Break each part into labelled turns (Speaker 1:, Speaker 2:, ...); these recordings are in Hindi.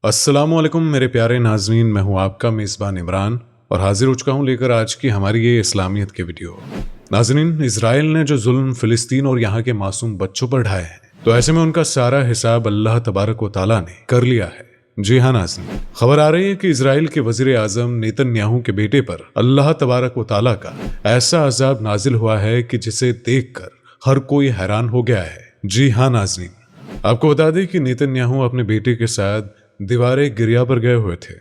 Speaker 1: अस्सलामुअलैकुम मेरे प्यारे नाजरीन, मैं हूं आपका मेज़बान इमरान और हाजिर हो चुका हूं लेकर आज की हमारी ये इस्लामियत के वीडियो। नाजरीन, इसराइल ने जो जुल्म फिलिस्तीन और यहाँ के मासूम बच्चों पर ढाए हैं, तो ऐसे में उनका सारा हिसाब अल्लाह तबारक व तआला ने कर लिया है। जी हाँ नाज़रीन, खबर आ रही है कि इसराइल के वजीर आजम नेतन्याहू के बेटे पर अल्लाह तबारक व तआला का ऐसा अजाब नाजिल हुआ है कि जिसे देखकर हर कोई हैरान हो गया है। जी हाँ नाज़रीन, आपको बता दें कि नेतन्याहू अपने बेटे के साथ दीवारे गिरिया पर गए हुए थे।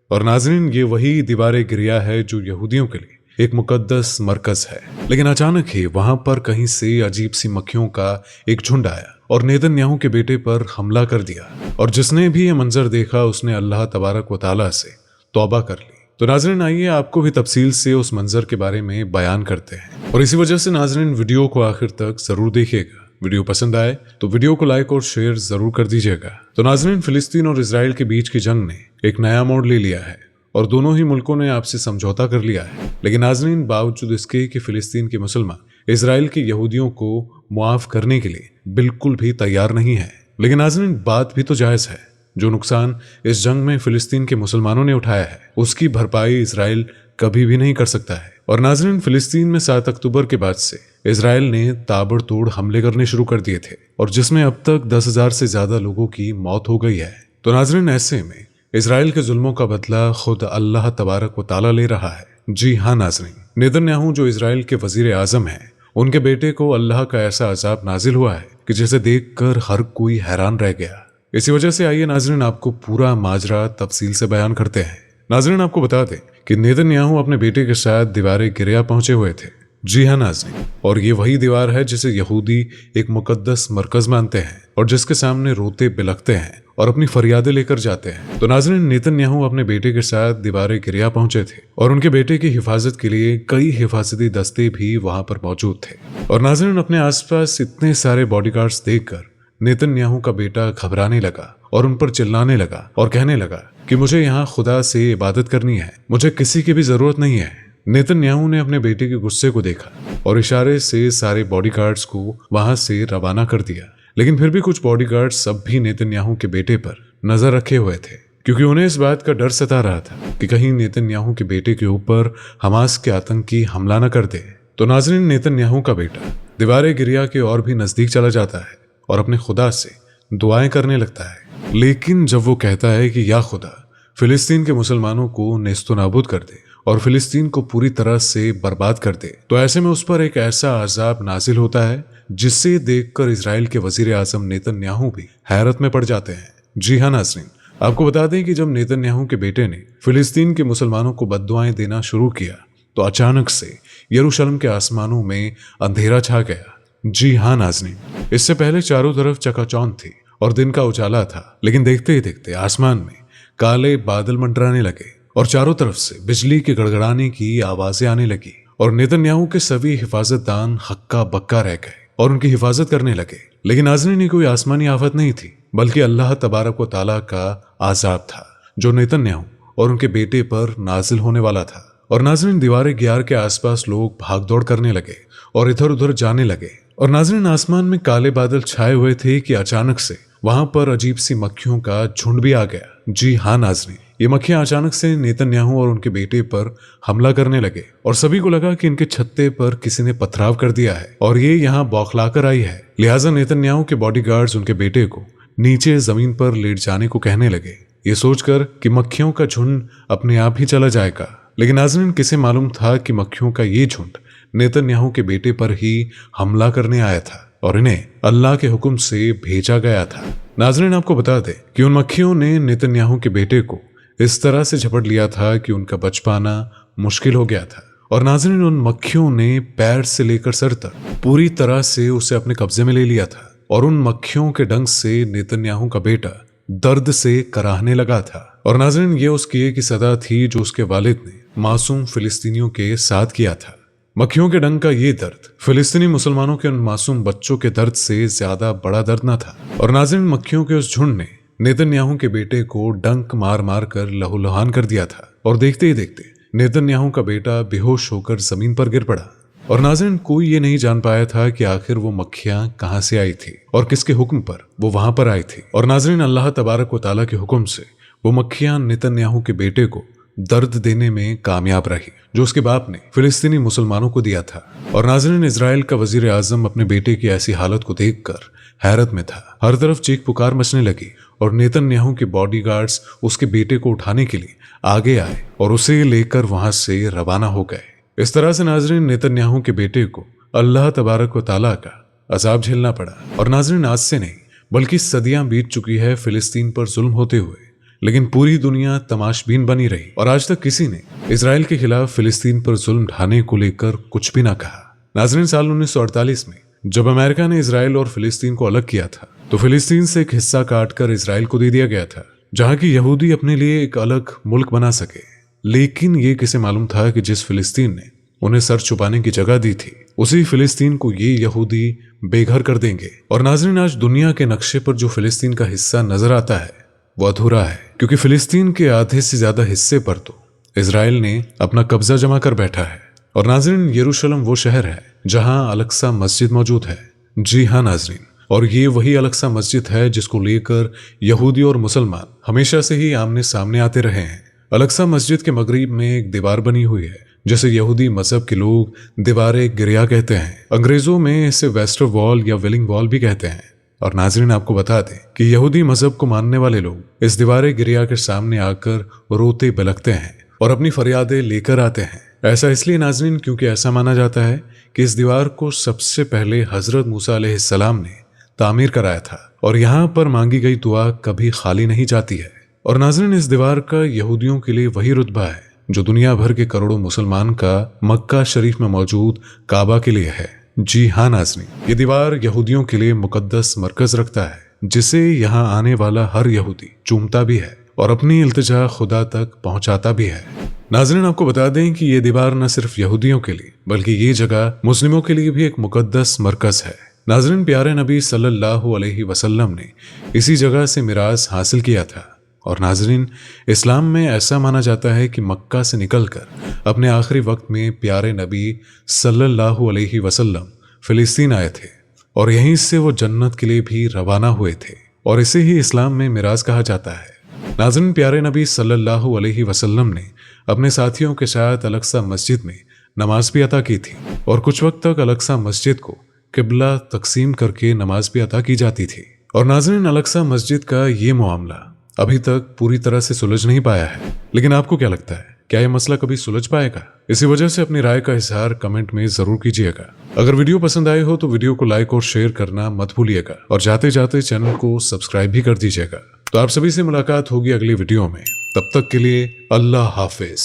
Speaker 1: और नाजरीन, ये वही दीवारे गिरिया है जो यहूदियों के लिए एक मुकद्दस मरकज है। लेकिन अचानक ही वहां पर कहीं से अजीब सी मक्खियों का एक झुंड आया और नेतन्याहू के बेटे पर हमला कर दिया। और जिसने भी ये मंजर देखा उसने अल्लाह तबारक व तआला से तौबा कर ली। तो नाजरीन, आइए आपको भी तफसील से उस मंजर के बारे में बयान करते हैं। और इसी वजह से नाजरीन, वीडियो को आखिर तक जरूर देखिएगा। वीडियो पसंद आए तो वीडियो को लाइक और शेयर जरूर कर दीजिएगा। तो नाजरीन, फिलिस्तीन और इजराइल के बीच की जंग ने एक नया मोड़ ले लिया है और दोनों ही मुल्कों ने आपसे समझौता कर लिया है। लेकिन नाजरीन, बावजूद इसके कि फिलिस्तीन के मुसलमान इजराइल के यहूदियों को मुआफ करने के लिए बिल्कुल भी तैयार नहीं है। लेकिन नाजरीन, बात भी तो जायज है। जो नुकसान इस जंग में फिलिस्तीन के मुसलमानों ने उठाया है उसकी भरपाई इजराइल कभी भी नहीं कर सकता है। और नाजरीन, फिलिस्तीन में 7 अक्टूबर के बाद से इजराइल ने ताबड़तोड़ हमले करने शुरू कर दिए थे और जिसमें अब तक 10,000 से ज्यादा लोगों की मौत हो गई है। तो नाजरीन, ऐसे में इजराइल के जुल्मों का बदला खुद अल्लाह तबारक व तआला ले रहा है। जी हाँ नाजरीन, नेतन्याहू जो इजराइल के वजीर आजम हैं, उनके बेटे को अल्लाह का ऐसा अजाब नाजिल हुआ है कि जिसे देखकर हर कोई हैरान रह गया। इसी वजह से आइए नाजरीन, आपको पूरा माजरा तफसील से बयान करते हैं। नाजरीन, आपको बता दें कि नेतन्याहू अपने बेटे के साथ दीवारे गिरिया पहुंचे हुए थे। जी हाँ नाज़रीन, और ये वही दीवार है जिसे यहूदी एक मुकद्दस मरकज मानते हैं और जिसके सामने रोते बिलखते हैं और अपनी फरियादें लेकर जाते हैं। तो नाज़रीन, नेतन्याहू अपने बेटे के साथ दीवारे गिरिया पहुंचे थे और उनके बेटे की हिफाजत के लिए कई हिफाजती दस्ते भी वहां पर मौजूद थे। और नाज़रीन, अपने आसपास इतने सारे बॉडीगार्ड्स देखकर नेतन्याहू का बेटा घबराने लगा और उन पर चिल्लाने लगा और कहने लगा कि मुझे यहाँ खुदा से इबादत करनी है, मुझे किसी की भी जरूरत नहीं है। नेतन्याहू ने अपने बेटे के गुस्से को देखा और इशारे से सारे बॉडीगार्ड्स को वहां से रवाना कर दिया। लेकिन फिर भी कुछ बॉडीगार्ड्स अब भी नेतन्याहू के बेटे पर नजर रखे हुए थे, क्योंकि उन्हें इस बात का डर सता रहा था कि कहीं नेतन्याहू के बेटे के ऊपर हमास के आतंकी हमला न कर दे। तो नाजरीन, नेतन्याहू का बेटा दीवारे गिरिया के और भी नजदीक चला जाता है और अपने खुदा से दुआएं करने लगता है। लेकिन जब वो कहता है कि या खुदा, फिलिस्तीन के मुसलमानों को नेस्तो नाबूद कर दे और फिलिस्तीन को पूरी तरह से बर्बाद कर दे, तो ऐसे में उस पर एक ऐसा अजाब नाजिल होता है जिसे देखकर इजराइल के वजीर आजम नेतन्याहू भी हैरत में पड़ जाते हैं। जी हाँ नाज़रीन, आपको बता दें कि जब नेतन्याहू के बेटे ने फिलिस्तीन के मुसलमानों को बद्दुआएं देना शुरू किया तो अचानक से यरूशलेम के आसमानों में अंधेरा छा गया। जी हाँ नाज़रीन, इससे पहले चारों तरफ चकाचौंध थी और दिन का उजाला था, लेकिन देखते ही देखते आसमान में काले बादल मंडराने लगे और चारों तरफ से बिजली के गड़गड़ाने की आवाजें आने लगी और नेतन्याहू के सभी हिफाजतदान हक्का बक्का रह गए और उनकी हिफाजत करने लगे। लेकिन नाज़रीन, ये कोई आसमानी आफत नहीं थी, बल्कि अल्लाह तबारक व तआला का आजाब था जो नेतन्याहू और उनके बेटे पर नाजिल होने वाला था। और नाज़रीन, दीवारे गियार के आसपास लोग भाग दौड़ करने लगे और इधर उधर जाने लगे। और नाज़रीन, आसमान में काले बादल छाए हुए थे कि अचानक से वहां पर अजीब सी मक्खियों का झुंड भी आ गया। जी हाँ नाज़रीन, ये मक्खियां अचानक से नेतन्याहू और उनके बेटे पर हमला करने लगे और सभी को लगा कि इनके छत्ते पर किसी ने पथराव कर दिया है और ये यहाँ बौखलाकर आई है। लिहाजा नेतन्याहू के बॉडीगार्ड्स उनके बेटे को नीचे जमीन पर लेट जाने को कहने लगे, ये सोचकर कि मक्खियों का झुंड अपने आप ही चला जाएगा। लेकिन नाज़रीन, किसे मालूम था कि मक्खियों का ये झुंड नेतन्याहू के बेटे पर ही हमला करने आया था और इन्हें अल्लाह के हुक्म से भेजा गया था। नाज़रीन, आपको बता दें कि उन मक्खियों ने नेतन्याहू के बेटे को इस तरह से झपट लिया था कि उनका बच पाना मुश्किल हो गया था। और नाज़रीन, उन मक्खियों ने पैर से लेकर सर तक पूरी तरह से उसे अपने कब्जे में ले लिया था और उन मक्खियों के डंक से नेतन्याहू का बेटा दर्द से कराहने लगा था। और नाज़रीन, ये उस किए की सदा थी जो उसके वालिद ने मासूम फिलिस्तीनियों के साथ किया था। मक्खियों के डंक का ये दर्द फिलिस्तीनी मुसलमानों के उन मासूम बच्चों के दर्द से ज्यादा बड़ा दर्द न था। और नाज़रीन, मक्खियों के उस झुंड ने नेतन्याहू के बेटे को डंक मार मार कर लहूलुहान कर दिया था और देखते ही देखते नेतन्याहू का बेटा बेहोश होकर जमीन पर गिर पड़ा। और नाज़रीन, कोई ये नहीं जान पाया था कि आखिर वो मक्खियां कहां से आई थी और किसके हुक्म पर वो वहां पर आई थी। और नाज़रीन, अल्लाह तबारक व तआला के हुक्म से वो मक्खियां नेतन्याहू के बेटे को दर्द देने में कामयाब रही जो उसके बाप ने फिलिस्तीनी मुसलमानों को दिया था। और नाज़रीन, इजराइल का वजीर आजम अपने बेटे की ऐसी हालत को देखकर हैरत में था। हर तरफ चीख पुकार मचने लगी और नेतन्याहू के बॉडीगार्ड्स उसके बेटे को उठाने के लिए आगे आए और उसे लेकर वहां से रवाना हो गए। इस तरह से नाज़रीन, नेतन्याहू के बेटे को अल्लाह तबारक व तआला का अजाब झेलना पड़ा। और नाज़रीन, आज से नहीं बल्कि सदियां बीत चुकी है फिलिस्तीन पर जुल्म होते हुए, लेकिन पूरी दुनिया तमाशबीन बनी रही और आज तक किसी ने इजराइल के खिलाफ फिलिस्तीन पर जुल्म ढाने को लेकर कुछ भी ना कहा। नाज़रीन, साल 1948 में जब अमेरिका ने इजराइल और फिलिस्तीन को अलग किया था तो फिलिस्तीन से एक हिस्सा काटकर इजराइल को दे दिया गया था जहां की यहूदी अपने लिए एक अलग मुल्क बना सके। लेकिन ये किसे मालूम था कि जिस फिलिस्तीन ने उन्हें सर छुपाने की जगह दी थी उसी फिलिस्तीन को ये यहूदी बेघर कर देंगे। और नाज़रीन, आज दुनिया के नक्शे पर जो फिलिस्तीन का हिस्सा नजर आता है वो अधूरा है, क्योंकि फिलिस्तीन के आधे से ज्यादा हिस्से पर तो इजराइल ने अपना कब्जा जमा कर बैठा है। और नाज़रीन, यरूशलेम वो शहर है जहां अलक्सा मस्जिद मौजूद है। जी हाँ नाज़रीन, और ये वही अलक्सा मस्जिद है जिसको लेकर यहूदी और मुसलमान हमेशा से ही आमने सामने आते रहे हैं। अलक्सा मस्जिद के मगरिब में एक दीवार बनी हुई है जिसे यहूदी मजहब के लोग दीवारे गिरिया कहते हैं। अंग्रेजों में इसे वेस्टर वॉल या विलिंग वॉल भी कहते हैं। और नाज़रीन, आपको बता दें कि यहूदी मजहब को मानने वाले लोग इस दीवारे गिरिया के सामने आकर रोते बिलखते हैं और अपनी फरियादें लेकर आते हैं। ऐसा इसलिए नाज़रीन क्योंकि ऐसा माना जाता है कि इस दीवार को सबसे पहले हजरत मूसा अलैहिस्सलाम ने तामीर कराया था और यहाँ पर मांगी गई दुआ कभी खाली नहीं जाती है। और नाज़रीन, इस दीवार का यहूदियों के लिए वही रुतबा है जो दुनिया भर के करोड़ों मुसलमान का मक्का शरीफ में मौजूद काबा के लिए है। जी हाँ नाज़रीन, ये दीवार यहूदियों के लिए मुकद्दस मरकज रखता है जिसे यहाँ आने वाला हर यहूदी चूमता भी है और अपनी इल्तिजा खुदा तक पहुंचाता भी है। नाज़रीन, आपको बता दें कि ये दीवार न सिर्फ यहूदियों के लिए बल्कि ये जगह मुस्लिमों के लिए भी एक मुकद्दस मरकज है। नाज़रीन, प्यारे नबी सल्लल्लाहु अलैहि वसल्लम ने इसी जगह से मिराज हासिल किया था। और नाज़रीन, इस्लाम में ऐसा माना जाता है कि मक्का से निकलकर अपने आखिरी वक्त में प्यारे नबी सल्लल्लाहु अलैहि वसल्लम फिलिस्तीन आए थे और यहीं से वो जन्नत के लिए भी रवाना हुए थे और इसे ही इस्लाम में मिराज कहा जाता है। नाज़रीन, प्यारे नबी सल्लल्लाहु अलैहि वसल्लम ने अपने साथियों के साथ अलक्सा मस्जिद में नमाज भी अता की थी और कुछ वक्त तक अलक्सा मस्जिद को किबला तकसीम करके नमाज भी अता की जाती थी। और नाज़रीन, अलक्सा मस्जिद का ये मामला अभी तक पूरी तरह से सुलझ नहीं पाया है, लेकिन आपको क्या लगता है, क्या यह मसला कभी सुलझ पाएगा? इसी वजह से अपनी राय का इजहार कमेंट में जरूर कीजिएगा। अगर वीडियो पसंद आए हो तो वीडियो को लाइक और शेयर करना मत भूलिएगा और जाते जाते चैनल को सब्सक्राइब भी कर दीजिएगा। तो आप सभी से मुलाकात होगी अगली वीडियो में, तब तक के लिए अल्लाह हाफिज।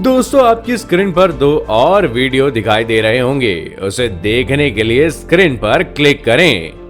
Speaker 2: दोस्तों, आपकी स्क्रीन पर 2 और वीडियो दिखाई दे रहे होंगे, उसे देखने के लिए स्क्रीन पर क्लिक करें।